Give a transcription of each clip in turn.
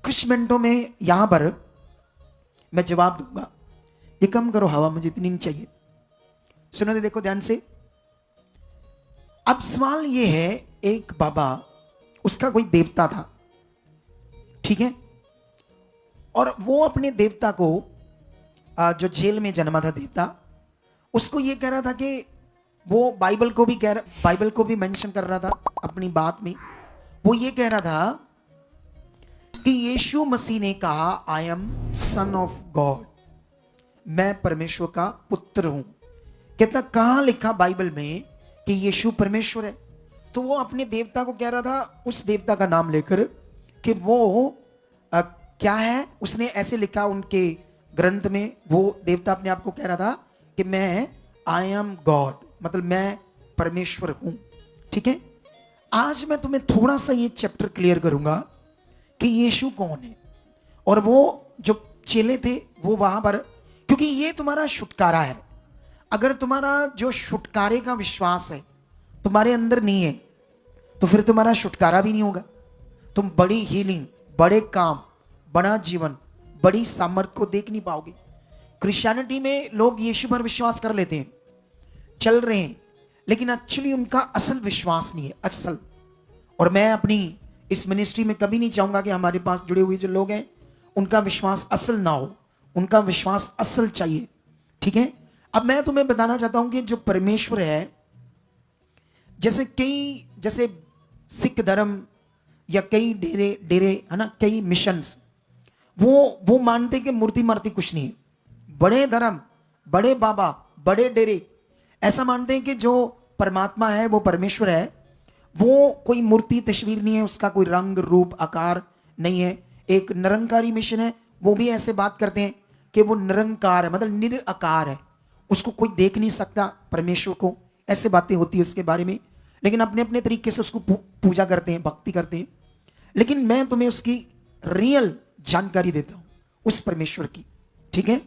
कुछ मिनटों में यहां पर मैं जवाब दूंगा। ये कम करो हवा, मुझे इतनी नहीं चाहिए। सुनो तो देखो ध्यान से। अब सवाल ये है, एक बाबा, उसका कोई देवता था, ठीक है, और वो अपने देवता को जो जेल में जन्मा था देवता, उसको ये कह रहा था कि वो बाइबल को भी मेंशन कर रहा था अपनी बात में। वो ये कह रहा था कि यीशु मसीह ने कहा I am son of God, मैं परमेश्वर का पुत्र हूं। कहता कहां लिखा बाइबल में कि यीशु परमेश्वर है? तो वो अपने देवता को कह रहा था, उस देवता का नाम लेकर, कि वो क्या है, उसने ऐसे लिखा उनके ग्रंथ में। वो देवता अपने आप को कह रहा था कि मैं आई एम गॉड, मतलब मैं परमेश्वर हूं। ठीक है, आज मैं तुम्हें थोड़ा सा ये चैप्टर क्लियर करूंगा कि यीशु कौन है। और वो जो चेले थे वो वहां पर, क्योंकि ये तुम्हारा छुटकारा है। अगर तुम्हारा जो छुटकारे का विश्वास है तुम्हारे अंदर नहीं है तो फिर तुम्हारा छुटकारा भी नहीं होगा। तुम बड़ी हीलिंग, बड़े काम, बड़ा जीवन, बड़ी सामर्थ को देख नहीं पाओगे। क्रिश्चियनिटी में लोग यीशु पर विश्वास कर लेते हैं, चल रहे हैं, लेकिन एक्चुअली उनका असल विश्वास नहीं है, असल। और मैं अपनी इस मिनिस्ट्री में कभी नहीं चाहूंगा कि हमारे पास जुड़े हुए जो लोग हैं उनका विश्वास असल ना हो, उनका विश्वास असल चाहिए। ठीक है, अब मैं तुम्हें बताना चाहता हूं कि जो परमेश्वर है, जैसे सिख धर्म या कई डेरे है ना, कई मिशंस, वो मानते कि मूर्ति मार्ति कुछ नहीं है। बड़े धर्म, बड़े बाबा, बड़े डेरे ऐसा मानते हैं कि जो परमात्मा है, वो परमेश्वर है, वो कोई मूर्ति तस्वीर नहीं है, उसका कोई रंग रूप आकार नहीं है। एक निरंकारी मिशन है, वो भी ऐसे बात करते हैं कि वो निरंकार है, मतलब निराकार है, उसको कोई देख नहीं सकता परमेश्वर को। ऐसे बातें होती है उसके बारे में, लेकिन अपने अपने तरीके से उसको पूजा करते हैं, भक्ति करते हैं। लेकिन मैं तुम्हें उसकी रियल जानकारी देता हूं उस परमेश्वर की। ठीक है,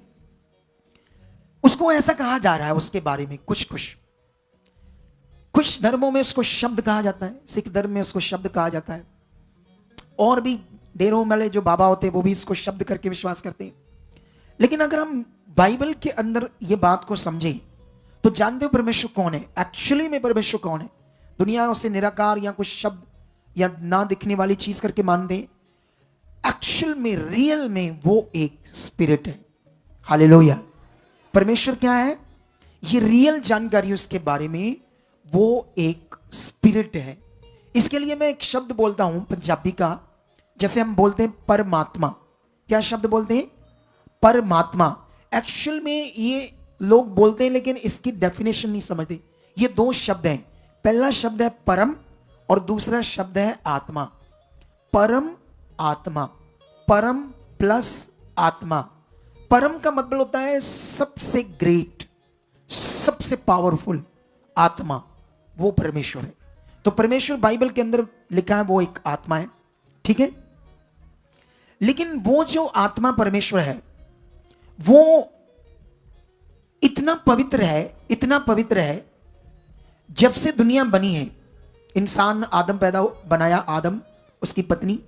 उसको ऐसा कहा जा रहा है उसके बारे में, कुछ धर्मों में उसको शब्द कहा जाता है, सिख धर्म में उसको शब्द कहा जाता है, और भी डेरों वाले जो बाबा होते हैं वो भी इसको शब्द करके विश्वास करते हैं। लेकिन अगर हम बाइबल के अंदर ये बात को समझें तो जानते हो परमेश्वर कौन है, एक्चुअली में परमेश्वर कौन है। दुनिया उसे निराकार या कुछ शब्द या ना दिखने वाली चीज करके मान दे, एक्चुअल में रियल में वो एक स्पिरिट है। हालेलुया। परमेश्वर क्या है, ये रियल जानकारी उसके बारे में, वो एक स्पिरिट है। इसके लिए मैं एक शब्द बोलता हूं पंजाबी का, जैसे हम बोलते हैं परमात्मा। क्या शब्द बोलते हैं? परमात्मा। एक्चुअल में ये लोग बोलते हैं लेकिन इसकी डेफिनेशन नहीं समझते। ये दो शब्द हैं, पहला शब्द है परम और दूसरा शब्द है आत्मा। परम आत्मा, परम प्लस आत्मा। परम का मतलब होता है सबसे ग्रेट, सबसे पावरफुल। आत्मा वो परमेश्वर है। तो परमेश्वर बाइबल के अंदर लिखा है वो एक आत्मा है। ठीक है, लेकिन वो जो आत्मा परमेश्वर है वो इतना पवित्र है, इतना पवित्र है, जब से दुनिया बनी है, इंसान आदम बनाया आदम, उसकी पत्नी,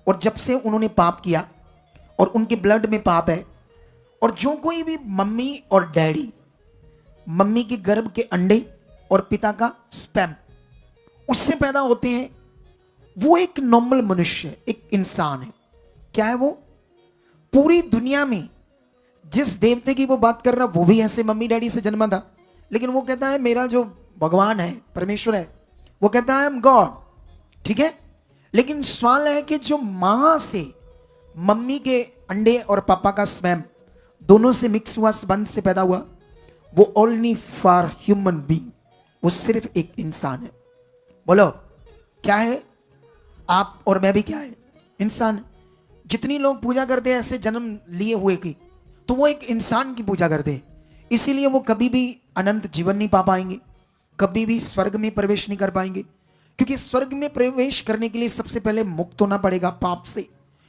और जब से उन्होंने पाप किया और उनके ब्लड में पाप है, और जो कोई भी मम्मी और डैडी, मम्मी के गर्भ के अंडे और पिता का स्पर्म, उससे पैदा होते हैं, वो एक नॉर्मल मनुष्य है, एक इंसान है। क्या है वो? पूरी दुनिया में जिस देवते की वो बात कर रहा वो भी ऐसे मम्मी डैडी से जन्मा था, लेकिन वो कहता है मेरा जो भगवान है, परमेश्वर है, वो कहता है आई एम गॉड। ठीक है, लेकिन सवाल है कि जो मां से, मम्मी के अंडे और पापा का स्पर्म दोनों से मिक्स हुआ, संबंध से पैदा हुआ, वो ओनली फॉर ह्यूमन बीइंग, वो सिर्फ एक इंसान है। बोलो क्या है? आप और मैं भी क्या है? इंसान। जितनी लोग पूजा करते हैं ऐसे जन्म लिए हुए की, तो वो एक इंसान की पूजा करते हैं, इसीलिए वो कभी भी अनंत जीवन नहीं पा पाएंगे, कभी भी स्वर्ग में प्रवेश नहीं कर पाएंगे। क्योंकि स्वर्ग में प्रवेश करने के लिए सबसे पहले मुक्त होना पड़ेगा पाप से,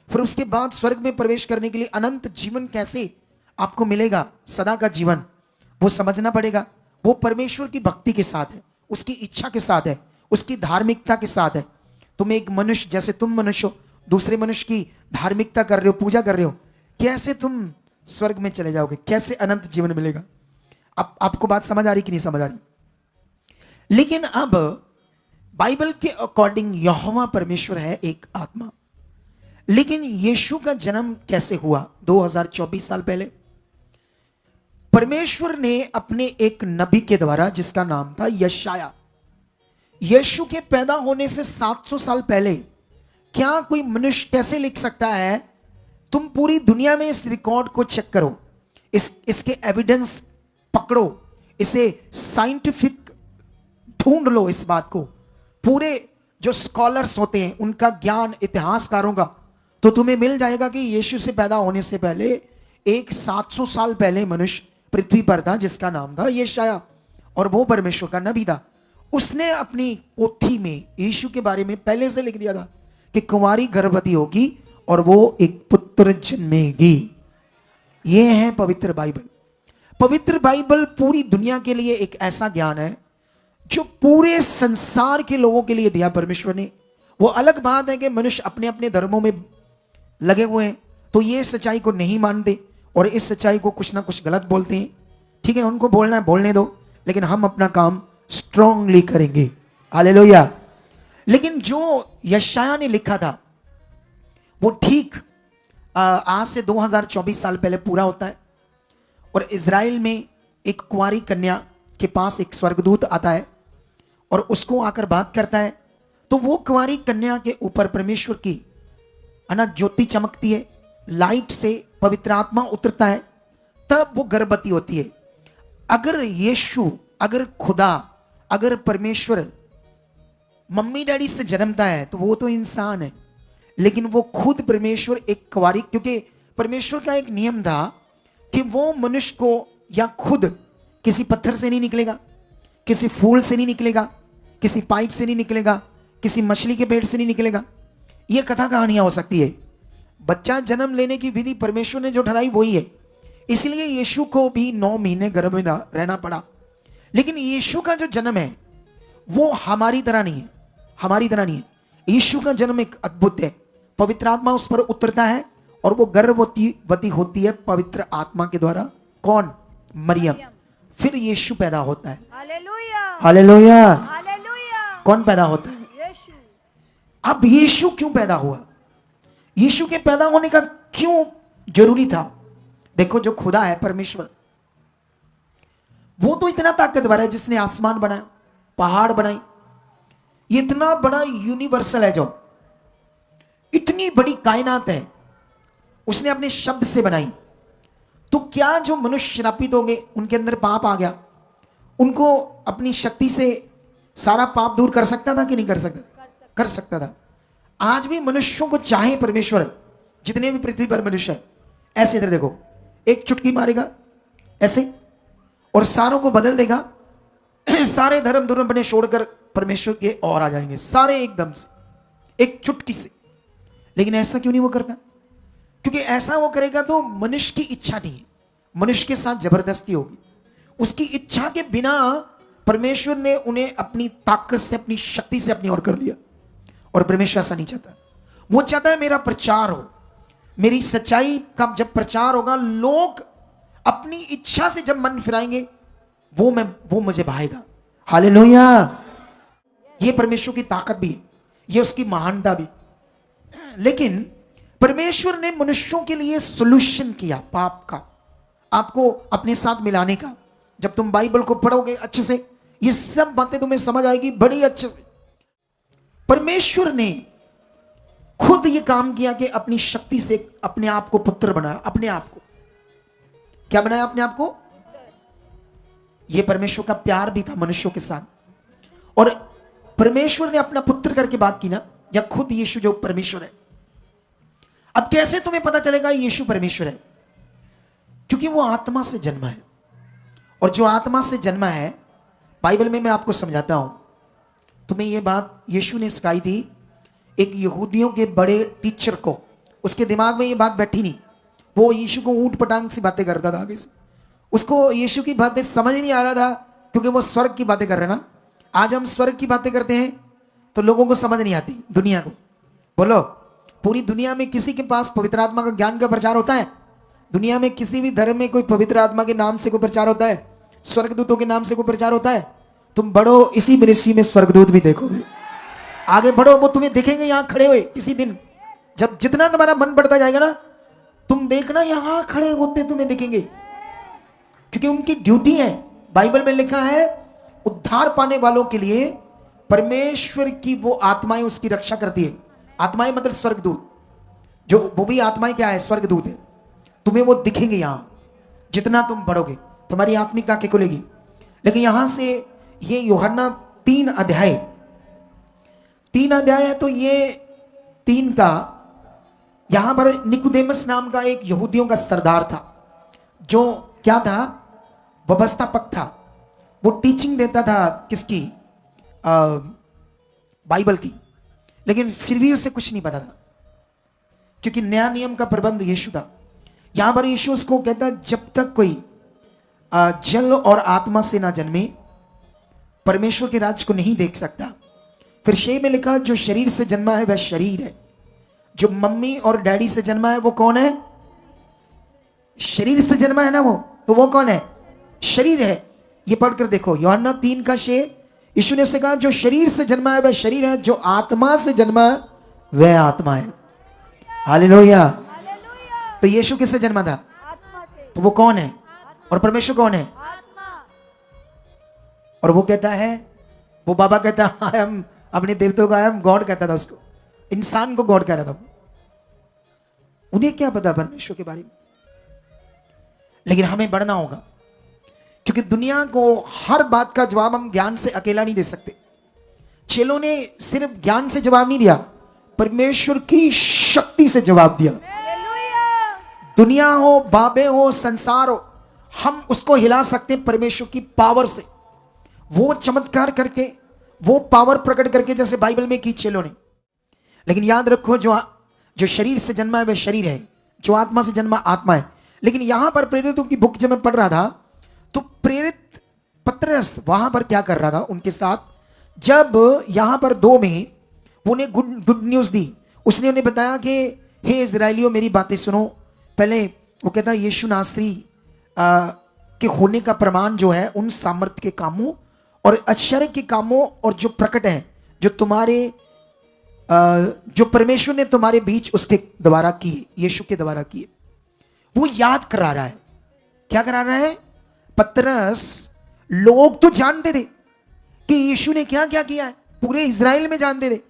फिर उसके बाद स्वर्ग में प्रवेश करने के लिए अनंत जीवन कैसे आपको मिलेगा, सदा का जीवन, वो समझना पड़ेगा। वो परमेश्वर की भक्ति के साथ है, उसकी इच्छा के साथ है, उसकी धार्मिकता के साथ है। तुम एक मनुष्य, जैसे तुम मनुष्य हो, दूसरे मनुष्य की धार्मिकता कर रहे हो, पूजा कर रहे हो, कैसे तुम स्वर्ग में चले जाओगे, कैसे अनंत जीवन मिलेगा? आपको बात समझ आ रही कि नहीं समझ आ रही? लेकिन अब बाइबल के अकॉर्डिंग यहोवा परमेश्वर है एक आत्मा। लेकिन यीशु का जन्म कैसे हुआ? 2024 साल पहले परमेश्वर ने अपने एक नबी के द्वारा, जिसका नाम था यशाया, यीशु के पैदा होने से 700 साल पहले, क्या कोई मनुष्य कैसे लिख सकता है? तुम पूरी दुनिया में इस रिकॉर्ड को चेक करो, इसके एविडेंस पकड़ो, इसे साइंटिफिक ढूंढ लो इस बात को, पूरे जो स्कॉलर्स होते हैं उनका ज्ञान, इतिहासकारों का, तो तुम्हें मिल जाएगा कि यीशु से पैदा होने से पहले एक 700 साल पहले मनुष्य पृथ्वी पर था जिसका नाम था यशाया, और वो परमेश्वर का नबी था। उसने अपनी पोथी में यीशु के बारे में पहले से लिख दिया था कि कुंवारी गर्भवती होगी और वो एक पुत्र जन्मेगी। ये है पवित्र बाइबल। पवित्र बाइबल पूरी दुनिया के लिए एक ऐसा ज्ञान है जो पूरे संसार के लोगों के लिए दिया परमेश्वर ने। वो अलग बात है कि मनुष्य अपने अपने धर्मों में लगे हुए हैं, तो ये सच्चाई को नहीं मानते और इस सच्चाई को कुछ ना कुछ गलत बोलते हैं। ठीक है, उनको बोलना है बोलने दो, लेकिन हम अपना काम स्ट्रांगली करेंगे। हालेलुया। लेकिन जो यशाया ने लिखा था वो ठीक आज से 2024 साल पहले पूरा होता है। और इज़राइल में एक कुंवारी कन्या के पास एक स्वर्गदूत आता है और उसको आकर बात करता है, तो वो कुंवारी कन्या के ऊपर परमेश्वर की ज्योति चमकती है, लाइट से पवित्र आत्मा उतरता है, तब वो गर्भवती होती है। अगर यीशु, अगर खुदा, अगर परमेश्वर मम्मी डैडी से जन्मता है तो वो तो इंसान है, लेकिन वो खुद परमेश्वर एक कुंवारी, क्योंकि परमेश्वर का एक नियम था कि वो मनुष्य को या खुद किसी पत्थर से नहीं निकलेगा, किसी फूल से नहीं निकलेगा, किसी पाइप से नहीं निकलेगा, किसी मछली के पेट से नहीं निकलेगा। ये कथा कहानियां हो सकती है, बच्चा जन्म लेने की विधि परमेश्वर ने जो ठहराई वही है। इसलिए यीशु को भी 9 महीने गर्भ में रहना पड़ा। लेकिन यीशु का जो जन्म है वो हमारी तरह नहीं है, हमारी तरह नहीं है। यीशु का जन्म एक अद्भुत है, पवित्र आत्मा उस पर उतरता है और वो गर्भवती होती है पवित्र आत्मा के द्वारा। कौन? मरियम। फिर यीशु पैदा होता है। Hallelujah, hallelujah. हालेलुया। कौन पैदा होता है? यीशु। अब यीशु क्यों पैदा हुआ? यीशु के पैदा होने का क्यों जरूरी था? देखो, जो खुदा है परमेश्वर, वो तो इतना ताकतवर है जिसने आसमान बनाया, पहाड़ बनाई, इतना बड़ा यूनिवर्सल है, जो इतनी बड़ी कायनात है उसने अपने शब्द से बनाई। तो क्या जो मनुष्य श्रापित हो गए, उनके अंदर पाप आ गया, उनको अपनी शक्ति से सारा पाप दूर कर सकता था कि नहीं कर सकता? कर सकता था। आज भी मनुष्यों को चाहे परमेश्वर, जितने भी पृथ्वी पर मनुष्य है, ऐसे इधर देखो, एक चुटकी मारेगा ऐसे और सारों को बदल देगा। सारे धर्म अपने छोड़कर परमेश्वर के और आ जाएंगे सारे एकदम से, एक चुटकी से। लेकिन ऐसा क्यों नहीं वो करता? क्योंकि ऐसा वो करेगा तो मनुष्य की इच्छा नहीं है, मनुष्य के साथ जबरदस्ती होगी। उसकी इच्छा के बिना परमेश्वर ने उन्हें अपनी ताकत से, अपनी शक्ति से अपनी ओर कर लिया। और परमेश्वर ऐसा नहीं चाहता। वो चाहता है मेरा प्रचार हो, मेरी सच्चाई का जब प्रचार होगा, लोग अपनी इच्छा से जब मन फिराएंगे, वो मुझे भाएगा। हालेलुया। ये परमेश्वर की ताकत भी है, ये उसकी महानता भी। लेकिन परमेश्वर ने मनुष्यों के लिए सॉल्यूशन किया पाप का, आपको अपने साथ मिलाने का। जब तुम बाइबल को पढ़ोगे अच्छे से, ये सब बातें तुम्हें समझ आएगी बड़ी अच्छे से। परमेश्वर ने खुद ये काम किया कि अपनी शक्ति से अपने आप को पुत्र बनाया। अपने आप को क्या बनाया? अपने आप को। यह परमेश्वर का प्यार भी था मनुष्यों के साथ। और परमेश्वर ने अपना पुत्र करके बात की ना, या खुद यीशु जो परमेश्वर है। अब कैसे तुम्हें पता चलेगा यीशु परमेश्वर है? क्योंकि वो आत्मा से जन्मा है, और जो आत्मा से जन्मा है, बाइबल में मैं आपको समझाता हूं। तुम्हें यह बात यीशु ने सिखाई थी एक यहूदियों के बड़े टीचर को। उसके दिमाग में ये बात बैठी नहीं, वो यीशु को ऊट पटांग सी बातें करता था आगे से। उसको यीशु की बातें समझ ही नहीं आ रहा था, क्योंकि वो स्वर्ग की बातें कर रहे ना। आज हम स्वर्ग की बातें करते हैं तो लोगों को समझ नहीं आती, दुनिया को। बोलो, पूरी दुनिया में किसी के पास पवित्र आत्मा का ज्ञान का प्रचार होता है? दुनिया में किसी भी धर्म में कोई पवित्र आत्मा के नाम से कोई प्रचार होता है? स्वर्गदूतों के नाम से कोई प्रचार होता है? तुम बढ़ो, इसी मिनिस्ट्री में स्वर्गदूत भी देखोगे। आगे बढ़ो, वो तुम्हें दिखेंगे यहां खड़े हुए किसी दिन। जब जितना तुम्हारा मन बढ़ता जाएगा ना, तुम देखना यहां खड़े होते तुम्हें दिखेंगे, क्योंकि उनकी ड्यूटी है। बाइबल में लिखा है उद्धार पाने वालों के लिए परमेश्वर की वो आत्माएं उसकी रक्षा करती है। आत्माएं मतलब स्वर्गदूत, जो वो भी आत्माएं क्या है? स्वर्गदूत है। तुम्हें वो दिखेंगे यहां, जितना तुम बढ़ोगे तुम्हारी आत्मिक आंखें खुलेगी। लेकिन यहां से ये यूहन्ना 3 अध्याय है, तो ये 3 का यहां पर निकोदेमस नाम का एक यहूदियों का सरदार था, जो क्या था? व्यवस्थापक था। वो टीचिंग देता था किसकी? बाइबल की। लेकिन फिर भी उसे कुछ नहीं पता था, क्योंकि नया नियम का प्रबंध यीशु था। यहां पर यीशु उसको कहता, जब तक कोई जल और आत्मा से ना जन्मे परमेश्वर के राज्य को नहीं देख सकता। फिर शेर में लिखा, जो शरीर से जन्मा है वह शरीर है, जो मम्मी और डैडी से जन्मा है वो कौन है? शरीर से जन्मा है ना वो, तो वो कौन है? शरीर है। ये पढ़कर देखो यूहन्ना 3 का शेर। यीशु ने उससे कहा, जो शरीर से जन्मा है वह शरीर है, जो आत्मा से जन्मा है वह आत्मा है। हालेलुया। तो यीशु किससे जन्मा था? आत्मा से। तो वो कौन है? और परमेश्वर कौन है? आत्मा। और वो कहता है, वो बाबा कहता है आई एम, अपने देवताओं का आई एम गॉड कहता था उसको, इंसान को गॉड कह रहा था। उन्हें क्या पता परमेश्वर के बारे में? लेकिन हमें बढ़ना होगा, क्योंकि दुनिया को हर बात का जवाब हम ज्ञान से अकेला नहीं दे सकते। चेलों ने सिर्फ ज्ञान से जवाब नहीं दिया, परमेश्वर की शक्ति से जवाब दिया। हालेलुया। दुनिया हो, बाबे हो, संसार हो, हम उसको हिला सकते हैं परमेश्वर की पावर से। वो चमत्कार करके, वो पावर प्रकट करके, जैसे बाइबल में की चेलों ने। लेकिन याद रखो, जो शरीर से जन्मा है वह शरीर है, जो आत्मा से जन्मा आत्मा है। लेकिन यहां पर प्रेरितों की बुक जब मैं पढ़ रहा था, तो प्रेरित पतरस वहां पर क्या कर रहा था उनके साथ? जब यहां पर 2 में वो उन्हें गुड न्यूज दी, उसने उन्हें बताया कि हे इजराइलियों मेरी बातें सुनो। पहले वो कहता है यीशु नासरी के होने का प्रमाण जो है उन सामर्थ्य के कामों और आश्चर्य के कामों और जो प्रकट है, जो तुम्हारे जो परमेश्वर ने तुम्हारे बीच उसके द्वारा किए, यीशु के द्वारा किए, वो याद करा रहा है। क्या करा रहा है? पतरस, लोग तो जानते थे कि यीशु ने क्या क्या किया है, पूरे इजराइल में जानते थे।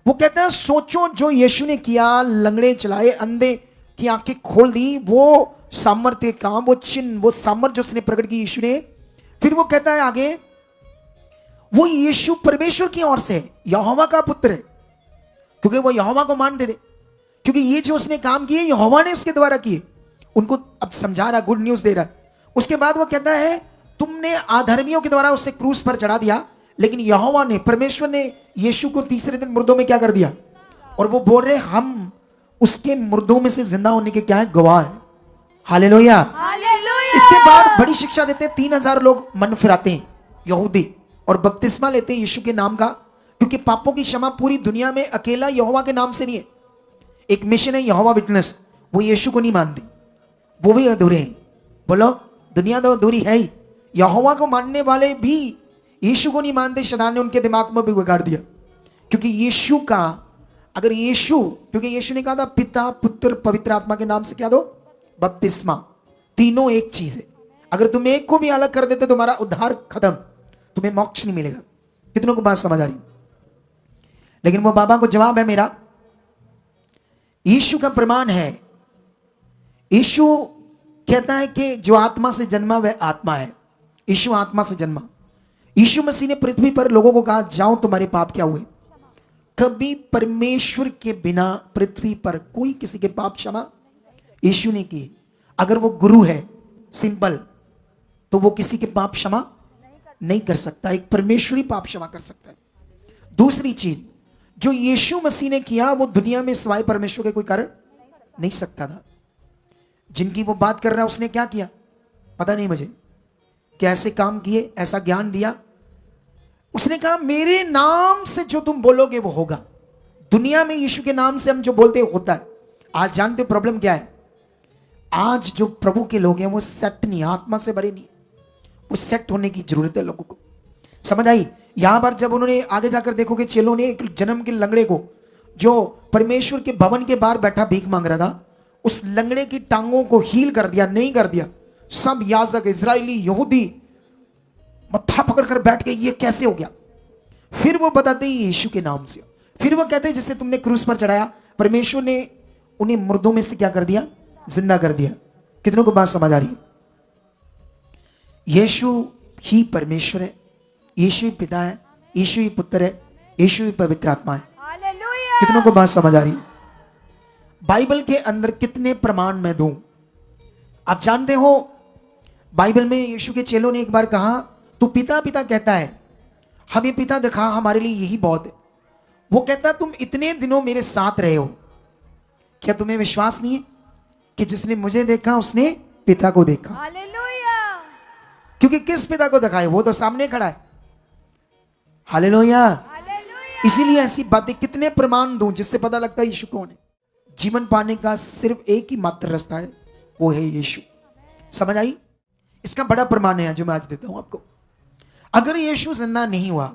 वो कहता है सोचो, जो यीशु ने किया, लंगड़े चलाए, अंधे की आंखें खोल दी, वो सामर्थ्य काम, वो चिन्ह, वो सामर्थ्य उसने प्रकट की यीशु ने। फिर वो कहता है आगे, वो यीशु परमेश्वर की ओर से यहोवा का पुत्र है, क्योंकि वो यहोवा को मानते थे, क्योंकि ये जो उसने काम किए यहोवा ने उसके द्वारा किए। उनको अब समझा रहा, गुड न्यूज दे रहा। उसके बाद वो कहता है तुमने अधर्मियों के द्वारा उससे क्रूस पर चढ़ा दिया, लेकिन यहोवा ने, परमेश्वर ने यीशु को तीसरे दिन मुर्दों में क्या कर दिया। और वो बोल रहे हम उसके मुर्दों में से जिंदा होने के क्या है? गवाह है। हालेलुया। हालेलुया। इसके बाद बड़ी शिक्षा देते हैं, 3000 लोग मन फिराते हैं यहूदी और बपतिस्मा लेते हैं यीशु के नाम का, क्योंकि पापों की क्षमा पूरी दुनिया में अकेला यहोवा के नाम से नहीं है। एक मिशन है यहोवा विटनेस, वो यीशु को नहीं मानती, वो भी अधूरे हैं। बोलो, दुनिया तो अधूरी है ही। यहोवा को मानने वाले भी यीशु को नहीं मानते। शैतान ने उनके दिमाग में भी बिगाड़ दिया, क्योंकि यीशु का, अगर यीशु, क्योंकि यीशु ने कहा था पिता पुत्र पवित्र आत्मा के नाम से क्या दो? बपतिस्मा। तीनों एक चीज है। अगर तुम एक को भी अलग कर देते तुम्हारा उद्धार खत्म, तुम्हें मोक्ष नहीं मिलेगा। कितनों को बात समझ आ रही? लेकिन वो बाबा को जवाब है मेरा, यीशु का प्रमाण है। यीशु कहता है कि जो आत्मा से जन्मा वह आत्मा है। यीशु आत्मा से जन्मा। यीशु मसीह ने पृथ्वी पर लोगों को कहा जाओ तुम्हारे पाप क्या हुए। कभी परमेश्वर के बिना पृथ्वी पर कोई किसी के पाप क्षमा यीशु ने किए। अगर वो गुरु है सिंपल, तो वो किसी के पाप क्षमा नहीं कर सकता। एक परमेश्वरी पाप क्षमा कर सकता है। दूसरी चीज जो यीशु मसीह ने किया, वो दुनिया में सिवाय परमेश्वर के कोई कर नहीं सकता था। जिनकी वो बात कर रहा है उसने क्या किया पता नहीं मुझे, कैसे काम किए, ऐसा ज्ञान दिया। उसने कहा मेरे नाम से जो तुम बोलोगे वो होगा। दुनिया में यीशु के नाम से हम जो बोलते हैं होता है। आज जानते हो प्रॉब्लम क्या है? आज जो प्रभु के लोग हैं वो सेट नहीं, आत्मा से भरे नहीं, वो सेट होने की जरूरत है लोगों को। समझ आई? यहां पर जब उन्होंने आगे जाकर देखोगे, चेलों ने एक जन्म के लंगड़े को, जो परमेश्वर के भवन के बाहर बैठा भीख मांग रहा था, उस लंगड़े की टांगों को हील कर दिया, नहीं कर दिया। सब याजक, इजरायली, यहूदी मत्था पकड़कर बैठ गए, ये कैसे हो गया? फिर वो बताते हैं यीशु के नाम से। फिर वो कहते हैं जैसे तुमने क्रूस पर चढ़ाया, परमेश्वर ने उन्हें मुर्दों में से क्या कर दिया? जिंदा कर दिया। कितनों को बात समझ आ रही है? यीशु ही परमेश्वर है, यीशु ही पिता है, यीशु ही पुत्र है, यीशु ही पवित्र आत्मा है। हालेलुया। कितनों को बात समझ आ रही है? बाइबल के अंदर कितने प्रमाण मैं दूं? आप जानते हो, बाइबल में यीशु के चेलों ने एक बार कहा, तू पिता पिता कहता है, हमें पिता दिखा, हमारे लिए यही बहुत है। वो कहता, तुम इतने दिनों मेरे साथ रहे हो, क्या तुम्हें विश्वास नहीं है कि जिसने मुझे देखा उसने पिता को देखा? हालेलुया। क्योंकि किस पिता को दिखाए? वो तो सामने खड़ा है। हालेलुया। हालेलुया। इसीलिए ऐसी बातें कितने प्रमाण दूं जिससे पता लगता है यीशु कौन है। जीवन पाने का सिर्फ एक ही मात्र रास्ता है, वो है यीशु। समझ आई? इसका बड़ा प्रमाण है जो मैं आज देता हूं आपको। अगर यीशु जिंदा नहीं हुआ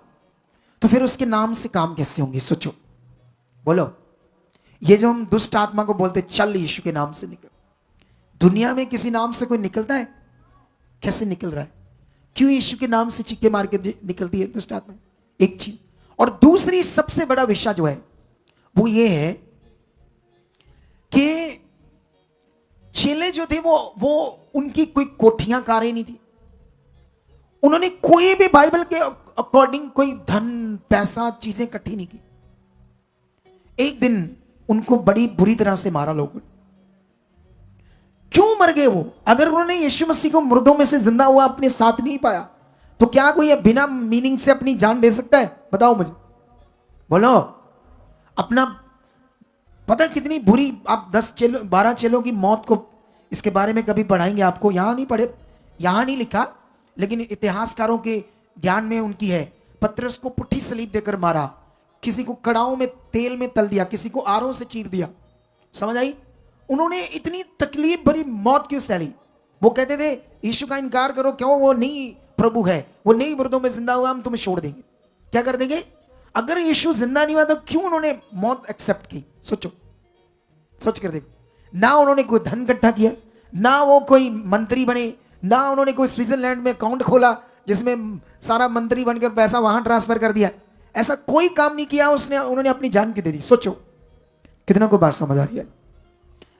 तो फिर उसके नाम से काम कैसे होंगे? सोचो, बोलो। ये जो हम दुष्ट आत्मा को बोलते चल यीशु के नाम से निकल, दुनिया में किसी नाम से कोई निकलता है? कैसे निकल रहा है? क्यों यीशु के नाम से चीखे मार के निकलती है दुष्ट आत्मा? एक चीज। और दूसरी सबसे बड़ा विषय जो है वो ये है कि चेले जो थे वो उनकी कोई कोठियां कारें नहीं थी। उन्होंने कोई भी बाइबल के अकॉर्डिंग कोई धन पैसा चीजें इकट्ठी नहीं की। एक दिन उनको बड़ी बुरी तरह से मारा लोगों ने। क्यों मर गए वो? अगर उन्होंने यीशु मसीह को मुर्दों में से जिंदा हुआ अपने साथ नहीं पाया तो क्या कोई बिना मीनिंग से अपनी जान दे सकता है? बताओ मुझे, बोलो। अपना पता है कितनी बुरी, आप 10 चेलों 12 चेलों की मौत को इसके बारे में कभी पढ़ाएंगे आपको, यहां नहीं पढ़े, यहां नहीं लिखा, लेकिन इतिहासकारों के ज्ञान में उनकी है। पतरस को पुट्ठी सलीब देकर मारा, किसी को कड़ाओं में तेल में तल दिया, किसी को आरों से चीर दिया। समझ आई? उन्होंने इतनी तकलीफ भरी मौत क्यों सहली? वो कहते थे यीशु का इनकार करो, क्यों? वो नहीं प्रभु है, वो नहीं मुर्दों में जिंदा हुआ, हम तुम्हें छोड़ देंगे। क्या कर देंगे? अगर यीशु जिंदा नहीं हुआ तो क्यों उन्होंने मौत एक्सेप्ट की? सोचो, सोच कर देखो। ना उन्होंने कोई धन इकट्ठा किया, ना वो कोई मंत्री बने, ना उन्होंने कोई स्विट्जरलैंड में अकाउंट खोला जिसमें सारा मंत्री बनकर पैसा वहां ट्रांसफर कर दिया। ऐसा कोई काम नहीं किया उन्होंने अपनी जान की दे दी। सोचो, कितनों को बात समझ आ रही है?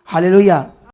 हालेलुया।